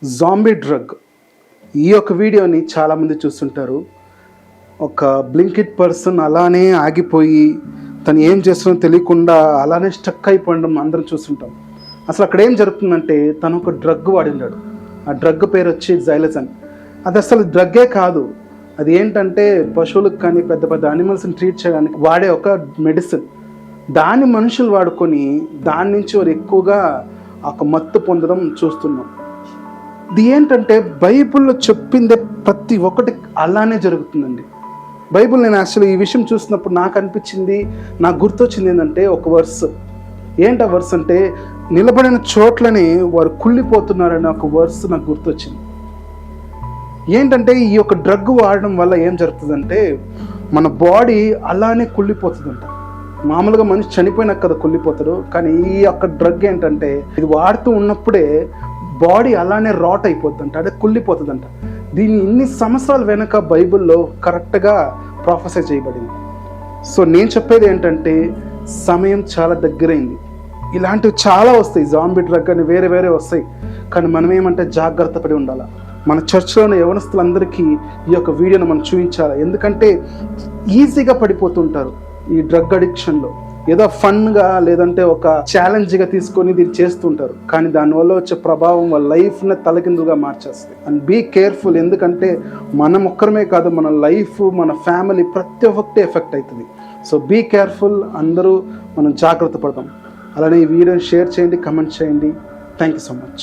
Zombie drug. ఈ యొక్క వీడియోని చాలామంది చూస్తుంటారు. ఒక బ్లింకిట్ పర్సన్ అలానే ఆగిపోయి తను ఏం చేస్తుందో తెలియకుండా అలానే స్టక్ అయిపోవడం అందరం చూస్తుంటాం. అసలు అక్కడ ఏం జరుగుతుందంటే తను ఒక డ్రగ్ వాడినాడు. ఆ డ్రగ్ పేరు వచ్చి జైలజన్. అది అసలు డ్రగ్గే కాదు, అది ఏంటంటే పశువులకు కానీ పెద్ద పెద్ద యానిమల్స్ని ట్రీట్ చేయడానికి వాడే ఒక మెడిసిన్. దాన్ని మనుషులు వాడుకొని దాని నుంచి వారు ఎక్కువగా ఒక మత్తు పొందడం చూస్తున్నాం. ఇది ఏంటంటే బైబిల్లో చెప్పిందే ప్రతి ఒక్కటి అలానే జరుగుతుందండి. బైబిల్ నేను అసలు ఈ విషయం చూసినప్పుడు నాకు అనిపించింది, నాకు గుర్తొచ్చింది ఏంటంటే ఒక వర్స్. ఏంటి ఆ వర్స్ అంటే, నిలబడిన చోట్లని వారు కుళ్ళిపోతున్నారనే ఒక వర్స్ నాకు గుర్తొచ్చింది. ఏంటంటే ఈ యొక్క డ్రగ్ వాడడం వల్ల ఏం జరుగుతుందంటే మన బాడీ అలానే కుళ్ళిపోతుందంట. మామూలుగా మనిషి చనిపోయినాక కదా కుళ్ళిపోతాడు, కానీ ఈ యొక్క డ్రగ్ ఏంటంటే ఇది వాడుతూ ఉన్నప్పుడే బాడీ అలానే రాట్ అయిపోతుందంట, అదే కుళ్ళిపోతుందంట. దీన్ని ఇన్ని సంవత్సరాల వెనక బైబిల్లో కరెక్ట్గా ప్రొఫెసర్ చేయబడింది. సో నేను చెప్పేది ఏంటంటే సమయం చాలా దగ్గరైంది. ఇలాంటివి చాలా వస్తాయి, జాంబీ డ్రగ్ అని వేరే వేరే వస్తాయి. కానీ మనం ఏమంటే జాగ్రత్త పడి ఉండాలి. మన చర్చిలోని యవనస్తులందరికీ ఈ యొక్క వీడియోను మనం చూపించాలి. ఎందుకంటే ఈజీగా పడిపోతుంటారు ఈ డ్రగ్ అడిక్షన్లో. ఏదో ఫన్గా లేదంటే ఒక ఛాలెంజ్గా తీసుకొని దీన్ని చేస్తుంటారు, కానీ దానివల్ల వచ్చే ప్రభావం వాళ్ళ లైఫ్ని తలకిందులుగా మార్చేస్తుంది. అండ్ బీ కేర్ఫుల్, ఎందుకంటే మనం ఒక్కరమే కాదు, మన లైఫ్, మన ఫ్యామిలీ ప్రతి ఒక్కటి ఎఫెక్ట్ అవుతుంది. సో బీ కేర్ఫుల్, అందరూ మనం జాగ్రత్త పడదాం. అలానే ఈ వీడియోని షేర్ చేయండి, కమెంట్ చేయండి. Thank you so much.